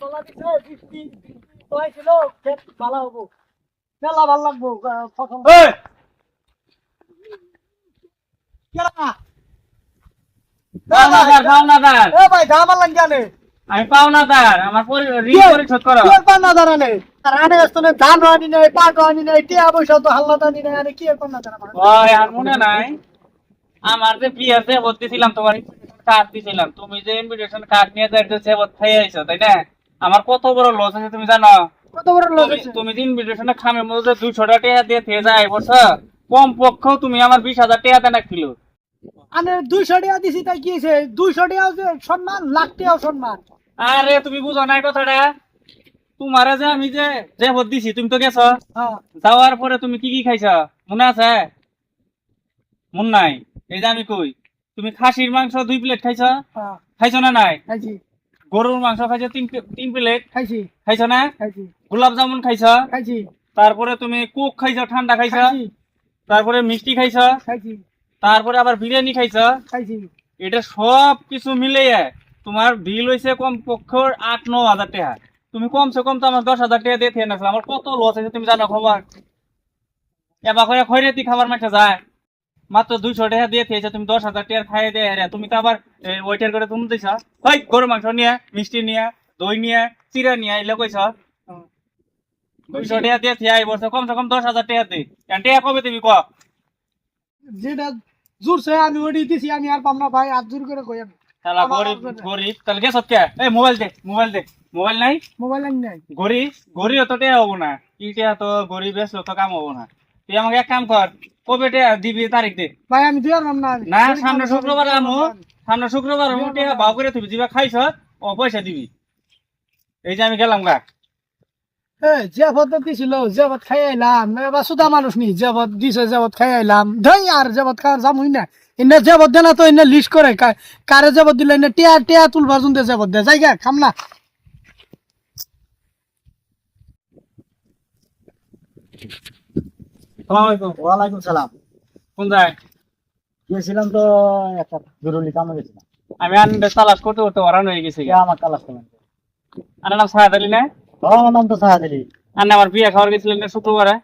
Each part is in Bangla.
তলা দিছে বৃষ্টি হয়েছিল ক্ষেত ভালো হবো মেলা ভালো লাগবো ফসল এই কেডা? পাওনাদার এ ভাই ধামাল লাগ জানে আমি পাওনাদার আমার ঋণ পরিশোধ করো। কি পান্নাদার আনে আর আনে আসলে ধান আনি নাই পাট আনি নাই টিয়া পয়সা তো হাল্লা আনি নাই আরে কি পান্নাদার আমার ওই আর মনে নাই আমার যে বিয়েতে ভর্তি ছিলাম তোমার কার্ড দিছিলাম, তুমি যে ইনভিটেশন কার্ড নিয়ে যাইতে সেবত খাই আইছো তাই না? আমার কত বড় লস আছে তুমি জানো? কত বড় লোক আছে তুমি যে ইনভিটেশনে খামের মধ্যে 200 টাকা দিয়ে থেকে যাই বলছো, কম পক্ষেও তুমি আমার 20,000 টাকা দেন কিলো। আনে 200 টাকা দিছি তাই কি হইছে 200 টাকা সম্মান লাখ টাকাও সম্মান আরে তুমি বুঝো নাই কথাটা, তোমারে যে আমি যে যে ভোট দিছি তুমি তো গেছো, হ্যাঁ যাওয়ার পরে তুমি কি কি খাইছো মনে আছে? মন নাই? এই যে আমি কই তুমি খাসির মাংস 2 প্লেট খাইছো, হ্যাঁ খাইছো না নাই? খাইছি গরুর মাংস খাইছো 3 প্লেট, খাইছি খাইছো না? খাইছি গোলাপ জামুন খাইছো, খাইছি তারপরে তুমি কোক খাইছো ঠান্ডা খাইছো, খাইছি তারপরে মিষ্টি খাইছো, খাইছি তারপরে আবার বিরিয়ানি খাইছো। খাইছি এটা সব কিছু মিলিয়ে তোমার বিল হয়েছে কম পক্ষে 8-9 হাজার টাকা। তুমি কমসে কম তো আমার 10,000 টাকা দিয়ে থেকে আমার কত লস আছে তুমি জানো খবর? এবার করে খয়রাতি খাবার মাঠে যায় মাত্র 200 টাকা দিয়ে খেয়েছে, তুমি 10,000 টাকা খাইয়ে দিয়ে রে তুমি তো আবার ওয়েটার করে তুমি দিছ ওই গরু মাংস নিয়ে মিষ্টি নিয়ে দই নিয়ে চিরা নিয়ে এলে কইছ 200 টাকা দিয়ে খেয়ে আই বলছো কমসে কম 10,000 টাকা দিই টাকা কবে তুমি ক? যেটা জোরছে আমি ওডি দিছি আমি আর পাম না ভাই আর জোর করে কই আমি শালা গরিব গরিব তাহলে গেছ কে? এই মোবাইল দে মোবাইল দে, মোবাইল নাই? মোবাইল আনি নাই গরিব গরিব তো টেয়া হবো না, ইটা তো গরিব বেসলো তো কাম হবো না। তুই আমাকে এক কাম কর, কবে টেয়া দিবি তারিখ দে। ভাই আমি দিয়ার নাম না না সামনে শুক্রবার আমু, সামনে শুক্রবার আমু টেয়া ভাও করে তুমি দিবা খাইছ ও পয়সা দিবি। এই যে আমি গেলাম গা। যে পদ্ধতি ছিল যে ভাত খাই আইলাম এবার সুদা মানুষ নি যে ভাত দিছে যে ভাত খাই আইলাম ধই আর যে ভাত খাওয়ার যামই না এনে যে ভাত দেনা তো এনে লিস্ট করে কারে যে ভাত দিলে এনে টিয়া টিয়া তুলবার জন্য যে ভাত দে জায়গা খাম না ওয়ালাইকুম সালাম। কোন যায়? গেছিলাম তো একটা জরুরি কামে গেছিলাম। আমি আনন্দের তালাশ করতে করতে ওরান হয়ে গেছি। কে আমার তালাশ করলেন? আনার নাম সাহাদ আলী না? আমার নাম তো সাহাদ আলী। আন্না আমার বিয়ে খাওয়ার গেছিলেন না শুক্রবারে?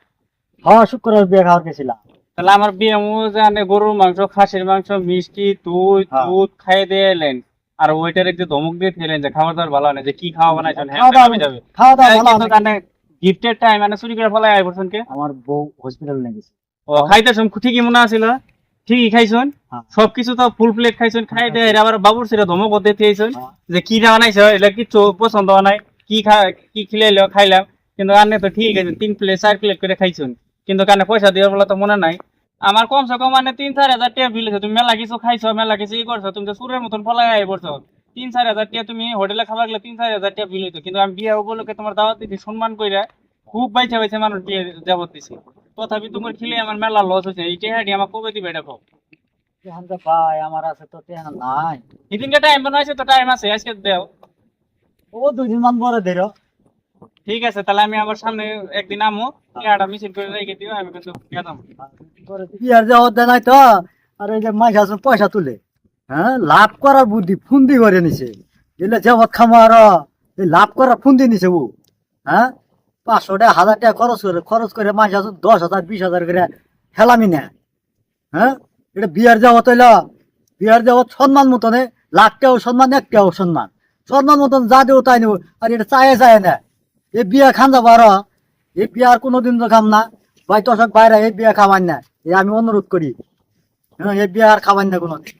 হ্যাঁ শুক্রবার বিয়ে খাওয়ার গেছিলাম। তাহলে আমার বিয়ে জানে গরুর মাংস খাসির মাংস মিষ্টি দই হ্যাঁ। দুধ খাইয়ে দিয়ে এলেন আর ওইটার একটু ধমক দিয়ে খেলেন যে খাবার দাবার ভালো না, যে কি খাওয়া বানাইছেন খাওয়া দাওয়া যাবে খাওয়া দাওয়া ভালো অনেক। গিফটের টাইম মানে চুরি করে ফেলাই আই পড়ছেন কে? আমার বউ হসপিটাল নিয়ে গেছে। ও খাইতেছেন ঠিকই মনে আছিল, ঠিকই খাইছেন হ্যাঁ। সবকিছু তো ফুল প্লেট খাইছেন, খাই দিয়ে আবার বাবুর ছেলে ধমক দিয়ে দিয়েছেন হ্যাঁ। যে কি বানাইছ এটা কিছু পছন্দ হয় নাই, কি খিলাইলো খাইলাম, কিন্তু আনে তো ঠিক আছে 3 প্লেট 4 প্লেট করে খাইছেন, কিন্তু কানে পয়সা দেওয়ার বলে তো মনে নাই। আমার কমসে কম মানে 3-4 হাজার টাকা বিল হয়েছে, তুমি মেলা কিছু খাইছো মেলা কিছু ই করছো, তুমি তো সুরের মতন ফলাই আই পড়ছো। 3-4 হাজার টাকা তুমি হোটেলে খাবার গেলে 3-4 হাজার টাকা বিল হইতো, কিন্তু আমি বিয়ে উপলক্ষে তোমার দাওয়াত দিচ্ছি সম্মান কইরা খুব বাইচা বাইচা মানুষ বিয়ে যাবত দিছি, তথাপি তোমার খিলে আমার মেলা লস হয়েছে। এই টেহাটি আমার কবে দিবে এটা কও? এখন তো ভাই আমার আছে তো টেহা নাই। এদিনকে টাইম বানাইছে তো টাইম আছে, আজকে দেও। ও 2 দিন মান পরে দেরো। ঠিক আছে তাহলে আমি আবার সামনে একদিন আমো, টেহাটা মিছিল করে রেখে দিও, আমি কিন্তু গেলাম। বিয়ার যে হতে নাই তো আর এই যে মাইস আসুন পয়সা তুলে হ্যাঁ লাভ করার বুদ্ধি ফুন্দি করে নিছে। এলে যে ভাত খামো আর এই লাভ করার ফুন্দি নিছে ও। হ্যাঁ 500 টাকা 1000 টাকা খরচ করে মাইস আসুন 10,000 20,000 করে হেলামি না। হ্যাঁ এটা বিয়ার যাওয়াত হইল বিয়ার যাওয়াত সম্মান মতনে লাখ টাকাও সম্মান 1 টাকাও সম্মান সম্মান মতন যা দেও তাই নেব আর এটা চায় না। এই বিয়া খান যাবো আর এই বিয়া আর কোনোদিন তো খাম না ভাই, দর্শক বাইরে এই বিয়া খাওয়ান না, এই আমি অনুরোধ করি। হ্যাঁ এই বিয়া আর খাওয়ান না কোনোদিন।